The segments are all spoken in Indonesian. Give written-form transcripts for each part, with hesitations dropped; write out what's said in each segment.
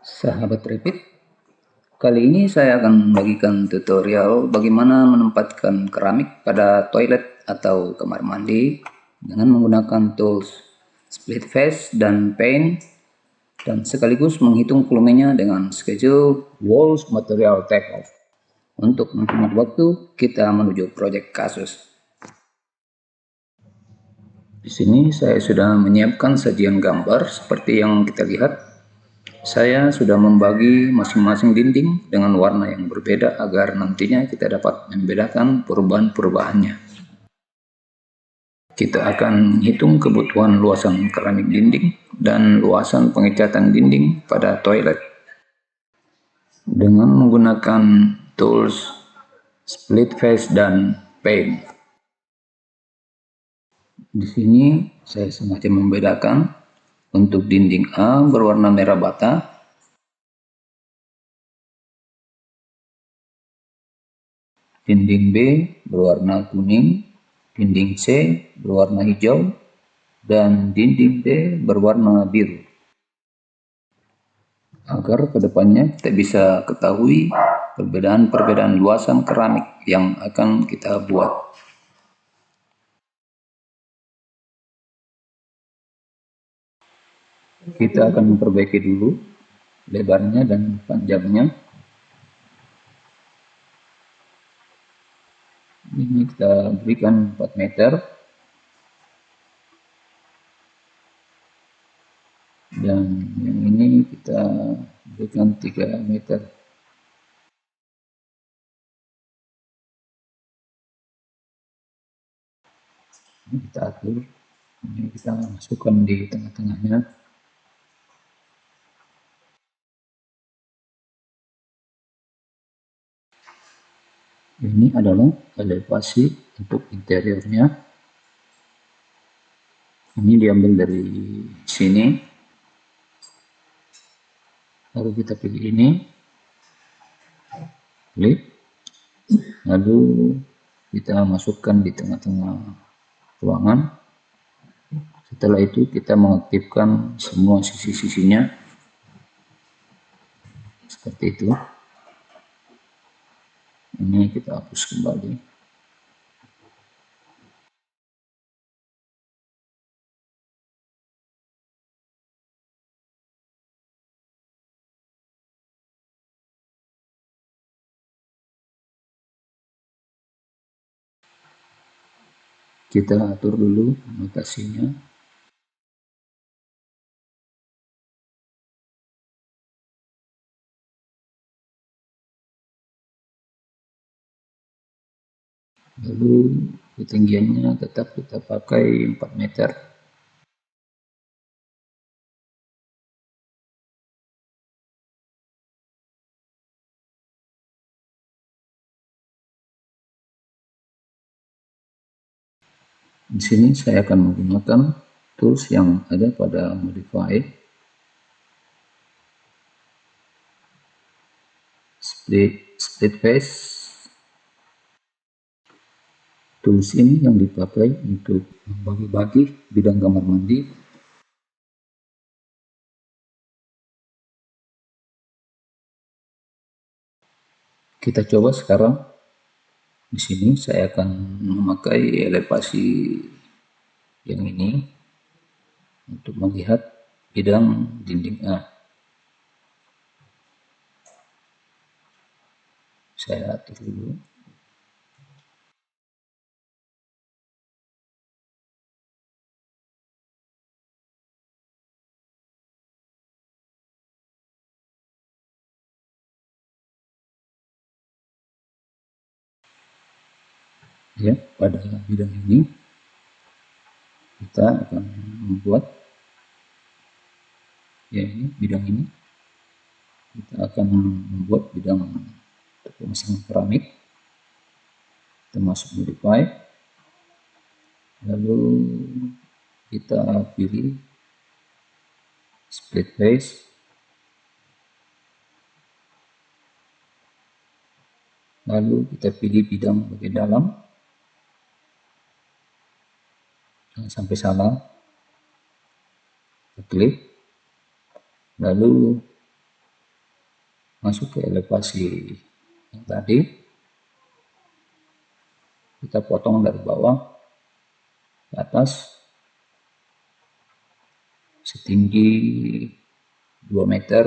Sahabat Repeat, kali ini saya akan membagikan tutorial bagaimana menempatkan keramik pada toilet atau kamar mandi dengan menggunakan tools split face dan paint, dan sekaligus menghitung volumenya dengan schedule walls material take off. Untuk menghemat waktu, kita menuju project kasus. Di sini saya sudah menyiapkan sajian gambar seperti yang kita lihat. Saya sudah membagi masing-masing dinding dengan warna yang berbeda agar nantinya kita dapat membedakan perubahan-perubahannya. Kita akan hitung kebutuhan luasan keramik dinding dan luasan pengecatan dinding pada toilet. Dengan menggunakan tools split face dan paint. Di sini saya sengaja membedakan untuk dinding A berwarna merah bata, dinding B berwarna kuning, dinding C berwarna hijau, dan dinding D berwarna biru. Agar kedepannya kita bisa ketahui perbedaan-perbedaan luasan keramik yang akan kita buat. Kita akan memperbaiki dulu lebarnya dan panjangnya. Ini kita berikan 4 meter. Dan yang ini kita berikan 3 meter. Ini kita atur. Ini kita masukkan di tengah-tengahnya. Ini adalah elevasi untuk interiornya. Ini diambil dari sini. Lalu kita pilih ini. Klik. Lalu kita masukkan di tengah-tengah ruangan. Setelah itu kita mengaktifkan semua sisi-sisinya. Seperti itu. Ini kita hapus kembali. Kita atur dulu notasinya. Lalu ketinggiannya tetap kita pakai 4 meter. Di sini saya akan menggunakan tools yang ada pada modify split face. Tools ini yang dipakai untuk membagi-bagi bidang kamar mandi. Kita coba sekarang. Di sini saya akan memakai elevasi yang ini untuk melihat bidang dinding A. Saya atur dulu. Ya, pada bidang ini kita akan membuat, ya ini bidang ini kita akan membuat bidang untuk pemasangan keramik. Kita masuk modify, lalu kita pilih split face, lalu kita pilih bidang bagian dalam. Jangan sampai salah. Kita klik, lalu masuk ke elevasi yang tadi, kita potong dari bawah ke atas setinggi 2 meter.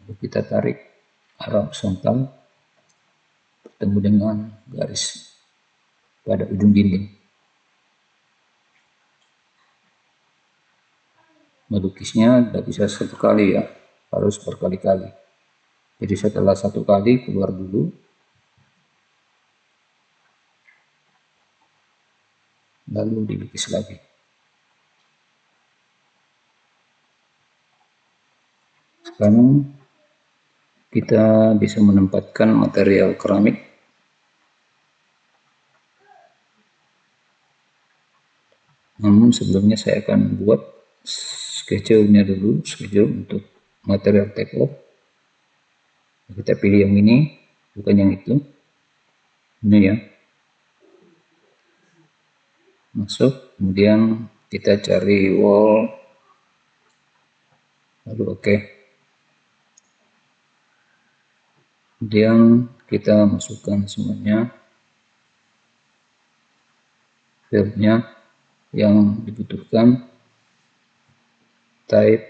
Lalu kita tarik arah horizontal bertemu dengan garis pada ujung dinding. Melukisnya tidak bisa satu kali ya, harus berkali-kali. Jadi setelah satu kali keluar dulu, lalu dilukis lagi. Sekarang kita bisa menempatkan material keramik. Namun sebelumnya saya akan buat schedule-nya dulu, schedule untuk material take off. Kita pilih yang ini, bukan yang itu. Ini ya. Masuk, kemudian kita cari wall, lalu oke. Kemudian kita masukkan semuanya fieldnya yang dibutuhkan, type,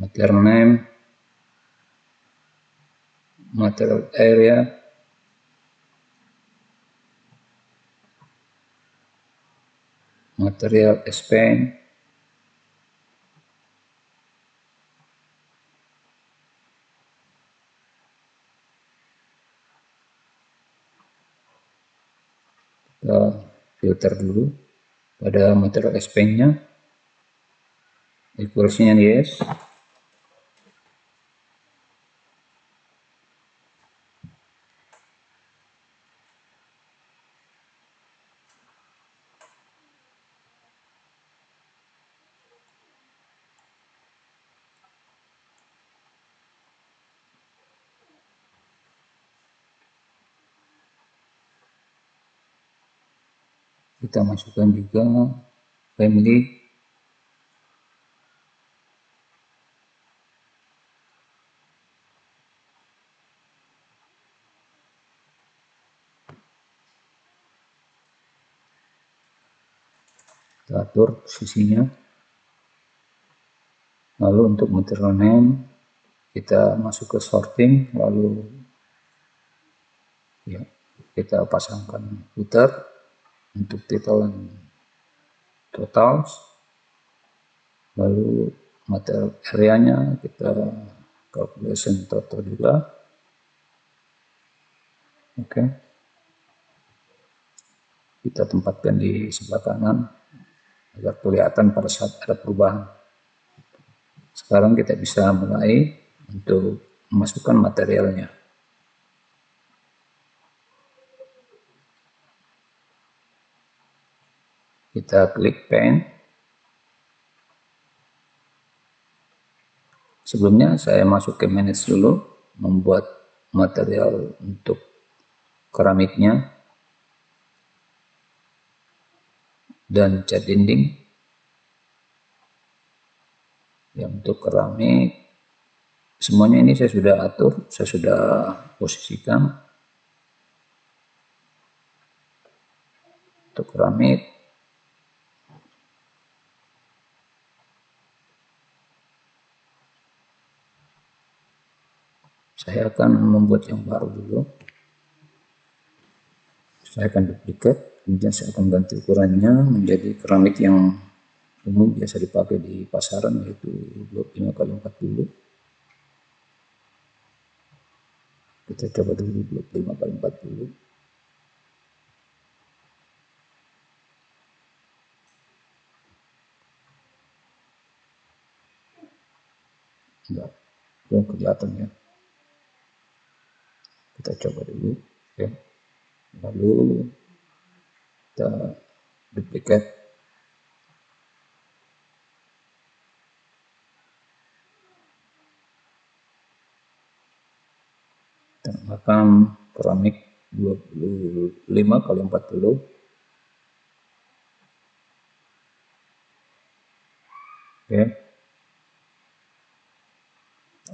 material name, material area, material span, kita filter dulu pada material span-nya, equalsnya yes. Kita masukkan juga family, kita atur posisinya. Lalu untuk material name kita masuk ke sorting, lalu ya, kita pasangkan footer untuk title dan totals. Lalu material area-nya kita calculation total juga. Oke. Kita tempatkan di sebelah kanan agar kelihatan pada saat ada perubahan. Sekarang kita bisa mulai untuk memasukkan materialnya. Kita klik pen. Sebelumnya saya masuk ke manage dulu, membuat material untuk keramiknya dan cat dinding. Ya, untuk keramik semuanya ini saya sudah atur, saya sudah posisikan. Untuk keramik saya akan membuat yang baru dulu. Saya akan duplikat, kemudian saya akan ganti ukurannya menjadi keramik yang umum biasa dipakai di pasaran, yaitu 25x40. Kita coba dulu 25x40. Enggak, belum kelihatan ya. Kita coba dulu ya. Lalu kita duplikat. Kita namakan keramik 25x40. Oke.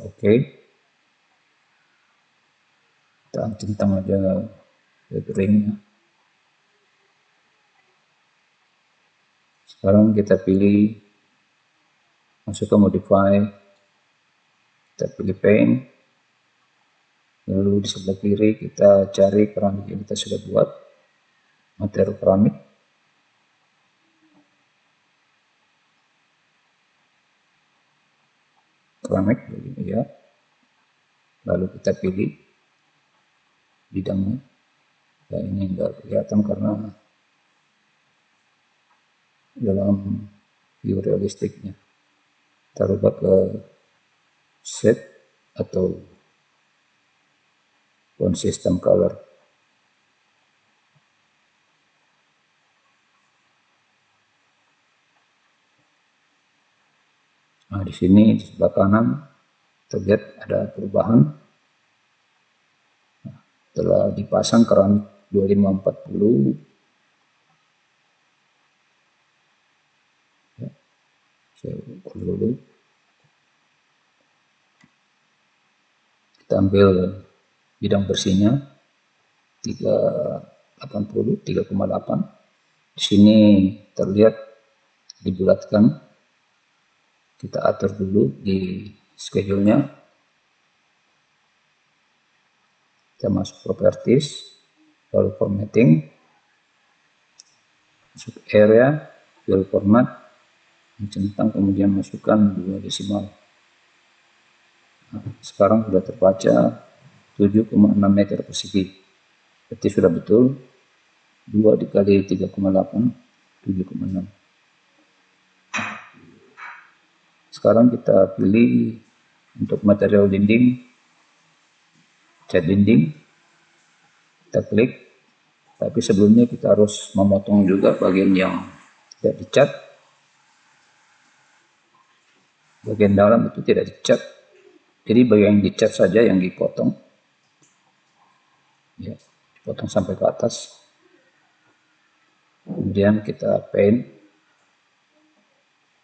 Oke. Kita centang aja lettering. Sekarang kita pilih, masuk ke modify, kita pilih paint, lalu di sebelah kiri kita cari keramik yang kita sudah buat, material keramik. Keramik ya, lalu kita pilih bidangnya. Ya, ini enggak kelihatan karena dalam view realistiknya. Kita rubah ke set atau consistent color. Nah, di sini di sebelah kanan terlihat ada perubahan. Nah, setelah dipasang keramik 2540, ya, saya ukur dulu. Kita ambil bidang bersihnya 3,8. Di sini terlihat dibulatkan. Kita atur dulu di schedule-nya. Kita masuk properties, lalu formatting, masuk area, file format, centang, kemudian masukkan 2 desimal. Nah, sekarang sudah terbaca 7,6 meter persegi. Berarti sudah betul 2 dikali 3,8, 7,6. Sekarang kita pilih untuk material dinding, cat dinding, kita klik. Tapi sebelumnya kita harus memotong juga bagian yang tidak dicat. Bagian dalam itu tidak dicat, jadi bagian yang dicat saja yang dipotong. Ya, dipotong sampai ke atas. Kemudian kita paint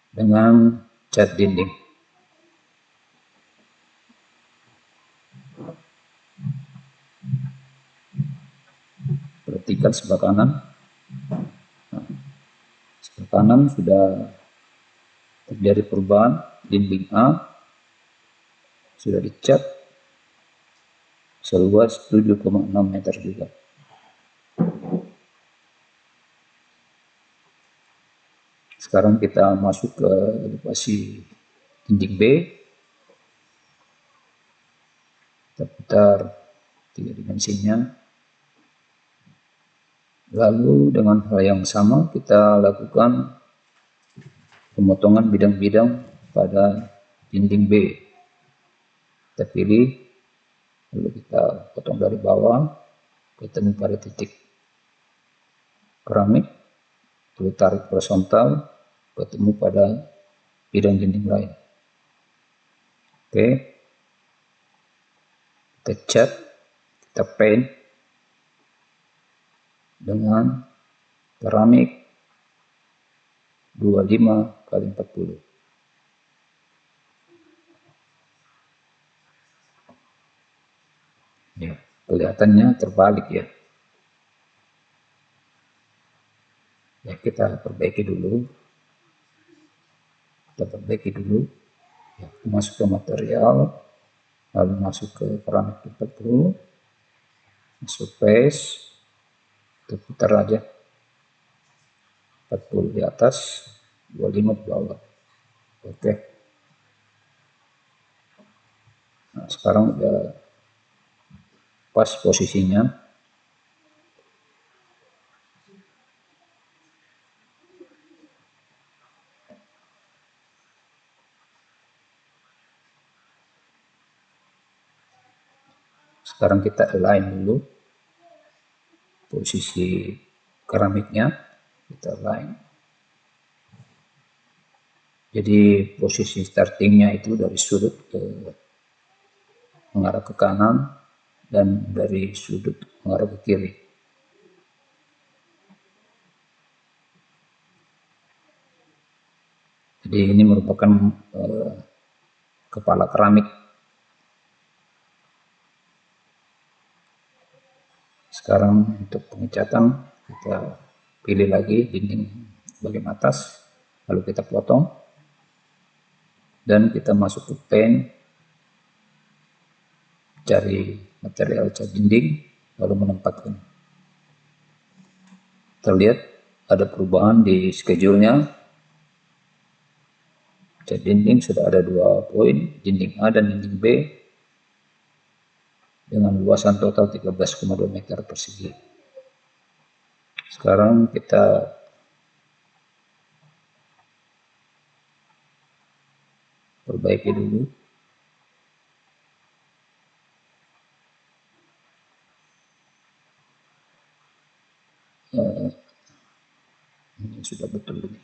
dengan cat dinding. Perhatikan sebelah kanan. Nah, sebelah kanan sudah terjadi perubahan. Dinding A sudah dicat seluas 7,6 meter juga. Sekarang kita masuk ke elevasi dinding B. Kita putar 3 dimensinya. Lalu dengan hal yang sama kita lakukan pemotongan bidang-bidang pada dinding B. Kita pilih, lalu kita potong dari bawah, ketemu pada titik keramik, lalu tarik horizontal, ketemu pada bidang dinding lain. Oke, kita cat, kita paint dengan keramik 25x40. Ya, kelihatannya terbalik ya. Ya, kita perbaiki dulu. Ya, masuk ke material, lalu masuk ke keramik 40, masuk face, kita putar aja 40 di atas, 25 di bawah. Oke. Nah, sekarang udah pas posisinya. Sekarang kita align dulu posisi keramiknya, kita align. Jadi posisi startingnya itu dari sudut mengarah ke kanan dan dari sudut mengarah ke kiri. Jadi Jadi ini merupakan kepala keramik. Sekarang untuk pengecatan kita pilih lagi dinding bagian atas, lalu kita potong dan kita masuk ke paint, cari material cat dinding, lalu menempatkan. Terlihat ada perubahan di schedule-nya. Cat dinding sudah ada 2 poin, dinding A dan dinding B, dengan luasan total 13,2 meter persegi. Sekarang kita perbaiki dulu. Ini sudah betul ini.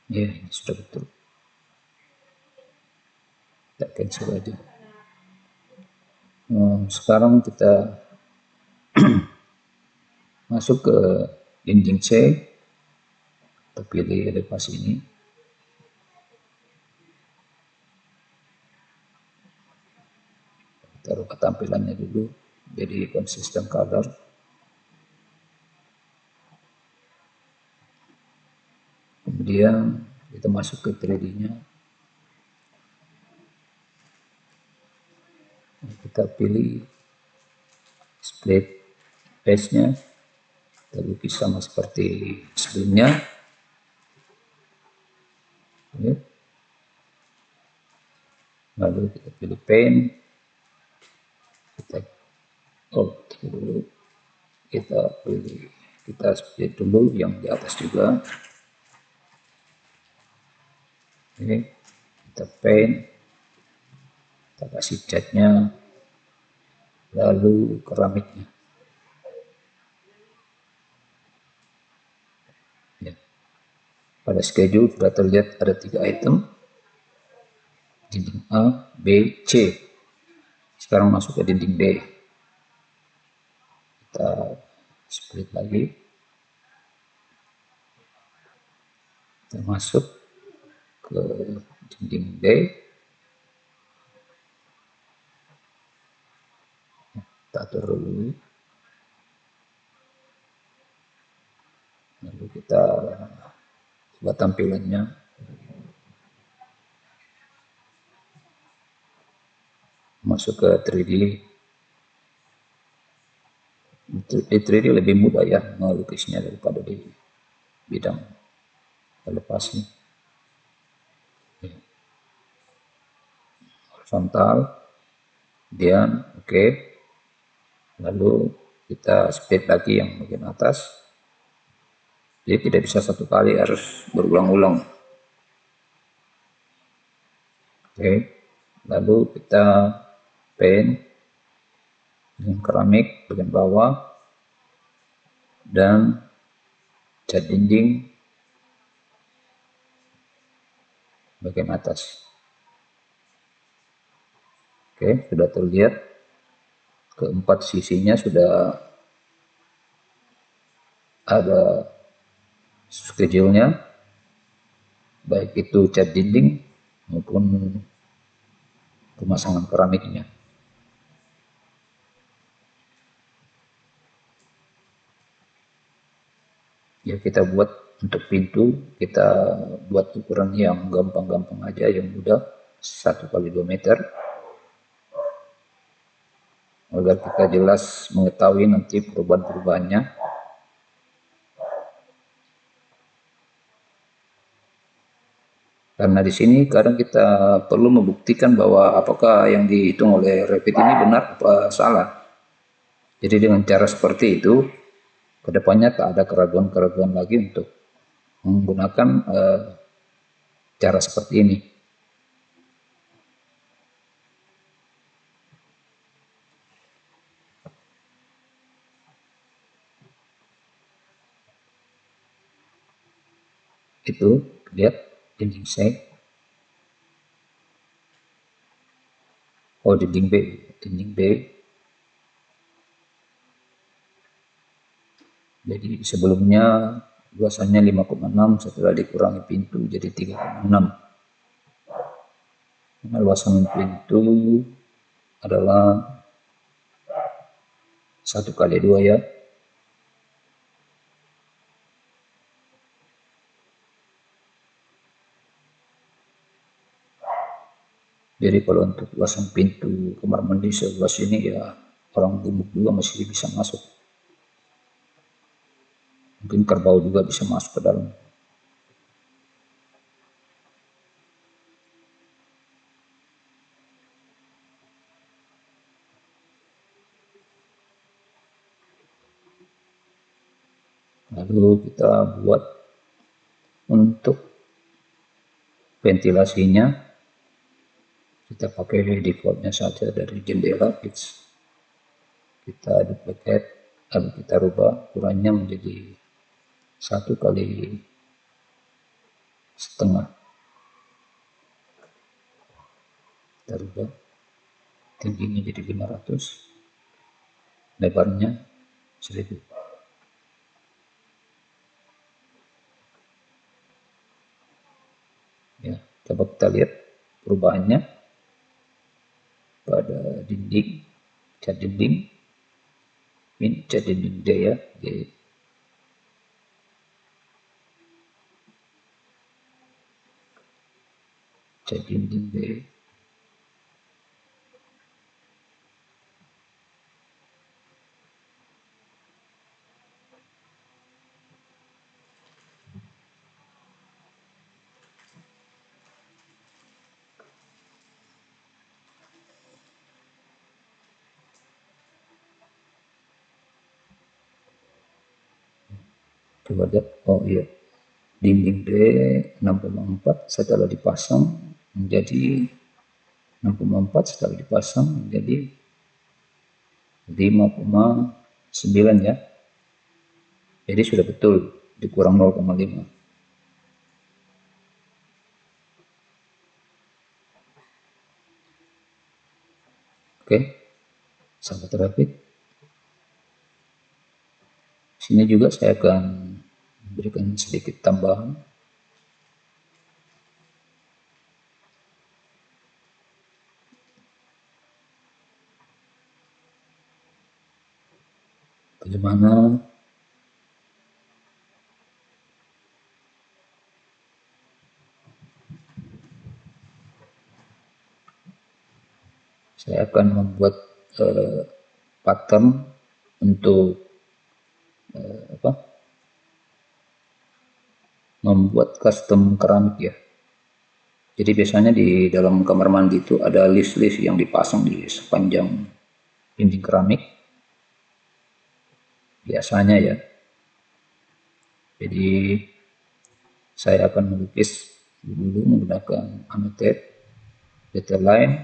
Ya, ini sudah betul. Kita cancel aja. Sekarang kita masuk ke dinding C. Kita pilih elevasi ini. Kita rubah tampilannya dulu jadi konsisten color. Kemudian kita masuk ke 3D-nya. Kita pilih split face-nya. Kita lukis sama seperti sebelumnya. Ya. Lalu kita pilih paint. Kita split dulu yang di atas juga. Oke, kita paint, kita kasih catnya, lalu keramiknya. Ya. Pada schedule sudah terlihat ada 3 item, dinding A, B, C. Sekarang masuk ke dinding D. Kita split lagi. Kita masuk ke dinding D. Kita atur dulu. Lalu kita buat tampilannya. Masuk ke 3D. Di 3D lebih mudah ya melukisnya daripada di bidang elevasi. Horizontal, kemudian oke. Lalu kita split lagi yang bagian atas. Jadi tidak bisa satu kali, harus berulang-ulang. Oke. Lalu kita paint dengan keramik bagian bawah dan cat dinding bagian atas. Oke, sudah terlihat keempat sisinya sudah ada schedule-nya, baik itu cat dinding maupun pemasangan keramiknya. Ya, kita buat untuk pintu, kita buat ukuran yang gampang-gampang aja, yang mudah, 1 kali 2 meter, agar kita jelas mengetahui nanti perubahan-perubahannya. Karena di sini kadang kita perlu membuktikan bahwa apakah yang dihitung oleh Revit ini benar apa salah. Jadi dengan cara seperti itu, kedepannya tak ada keraguan-keraguan lagi untuk menggunakan cara seperti ini. Itu lihat dinding C. Oh, dinding B. Jadi sebelumnya luasannya 5,6 setelah dikurangi pintu jadi 3,6. Nah, luasan pintu adalah 1 kali 2 ya. Jadi kalau untuk luasan pintu kamar mandi seluas ini ya orang gemuk juga masih bisa masuk. Mungkin kerbau juga bisa masuk ke dalam. Lalu kita buat untuk ventilasinya, kita pakai defaultnya saja dari jendela fix. Kita duplicate, lalu kita rubah ukurannya menjadi 1,5 kali. Kita rubah tingginya jadi 500, lebarnya 1000. Ya, coba kita lihat perubahannya pada dinding, cat dinding, ini cat dinding D ya, cat dinding D. Coba lihat, oh iya, dinding D 6,4 setelah dipasang menjadi 6,4 setelah dipasang menjadi 5,9 ya. Jadi sudah betul dikurang 0,5. Oke, sahabat rapid. Sini juga saya akan berikan sedikit tambahan. Bagaimana saya akan membuat pattern untuk membuat custom keramik ya. Jadi biasanya di dalam kamar mandi itu ada list-list yang dipasang di sepanjang dinding keramik. Biasanya ya. Jadi saya akan melukis dulu menggunakan annotate, detail line.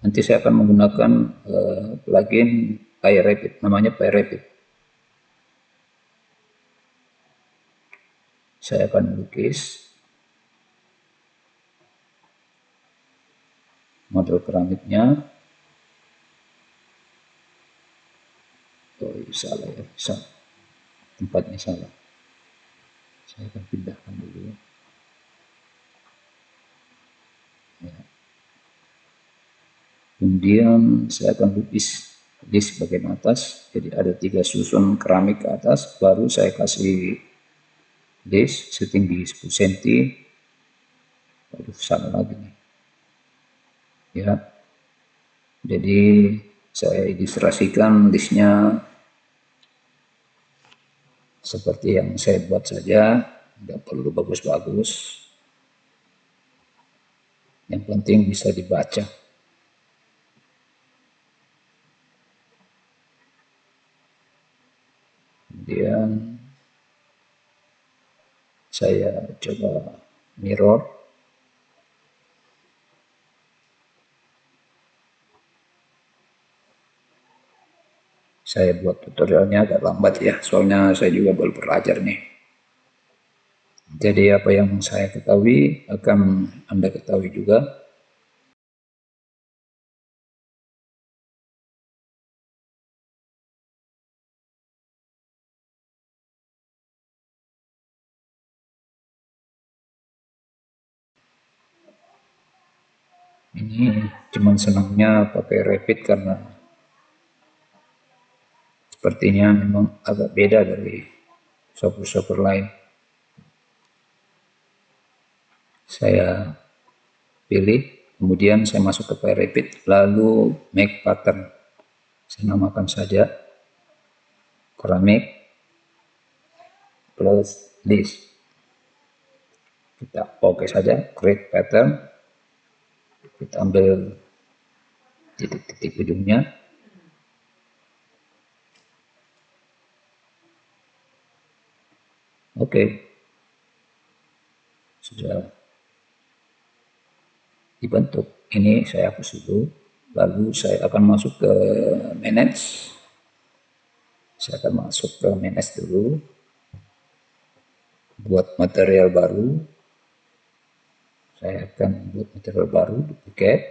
Nanti saya akan menggunakan plugin PyRapid, namanya PyRapid. Saya akan melukis model keramiknya. Oh, salah ya, salah. Tempatnya salah. Saya akan pindahkan dulu. Ya. Kemudian saya akan lukis list bagian atas. Jadi ada 3 susun keramik ke atas. Baru saya kasih list setinggi 10 cm. Aduh, salah lagi nih. Ya. Jadi saya ilustrasikan listnya seperti yang saya buat saja, nggak perlu bagus-bagus, yang penting bisa dibaca. Kemudian saya coba mirror. Saya buat tutorialnya agak lambat ya, soalnya saya juga baru belajar nih. Jadi apa yang saya ketahui akan Anda ketahui juga. Ini cuman senangnya pakai Rapid karena sepertinya memang agak beda dari software-software lain. Saya pilih, kemudian saya masuk ke Rapid, lalu make pattern. Saya namakan saja keramik plus list. Kita oke saja, create pattern. Kita ambil titik-titik ujungnya. Oke, sudah dibentuk. Ini saya hapus dulu, lalu saya akan masuk ke manage. Saya akan masuk ke manage dulu, buat material baru. Saya akan buat material baru, duplicate.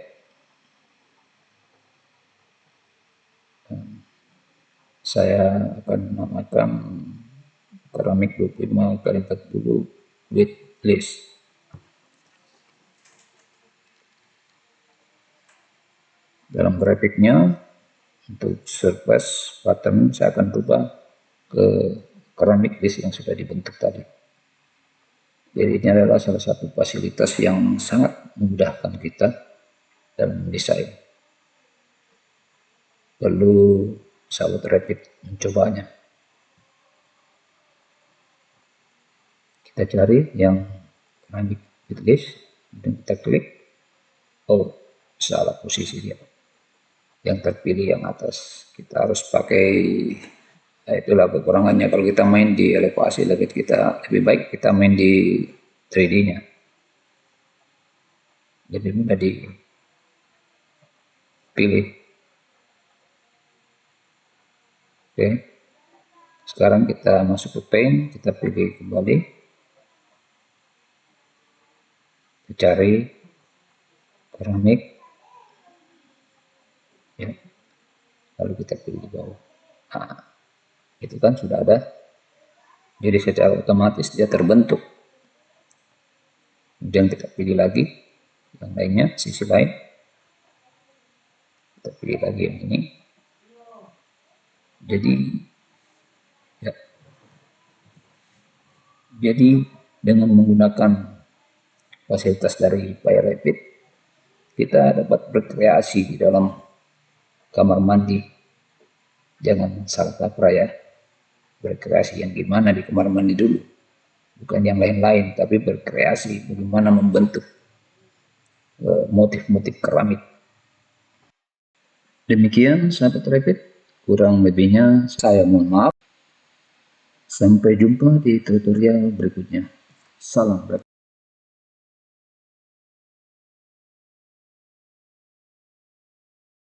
Saya akan namakan keramik 25 kali 40 with list. Dalam grafiknya, untuk surface pattern saya akan rubah ke keramik list yang sudah dibentuk tadi. Jadi ini adalah salah satu fasilitas yang sangat memudahkan kita dalam mendesain. Perlu sahabat Rapid mencobanya. Kita cari yang keramik with list, dan kita klik. Oh, salah posisi dia. Yang terpilih yang atas. Kita harus pakai, itulah kekurangannya kalau kita main di elevasi. Lebih baik kita main di 3D-nya. Lebih mudah dipilih. Oke. Sekarang kita masuk ke paint, kita pilih kembali. Kita cari keramik. Ya. Lalu kita pilih di bawah. Nah, itu kan sudah ada. Jadi secara otomatis dia terbentuk. Kemudian kita pilih lagi yang lainnya, sisi lain. Kita pilih lagi yang ini. Jadi dengan menggunakan fasilitas dari Rapid, kita dapat berkreasi di dalam kamar mandi. Jangan salah kaprah ya, berkreasi yang gimana di kamar mandi dulu, bukan yang lain-lain, tapi berkreasi bagaimana membentuk motif-motif keramik. Demikian sahabat Rapid, kurang lebihnya saya mohon maaf. Sampai jumpa di tutorial berikutnya. Salam Rapid.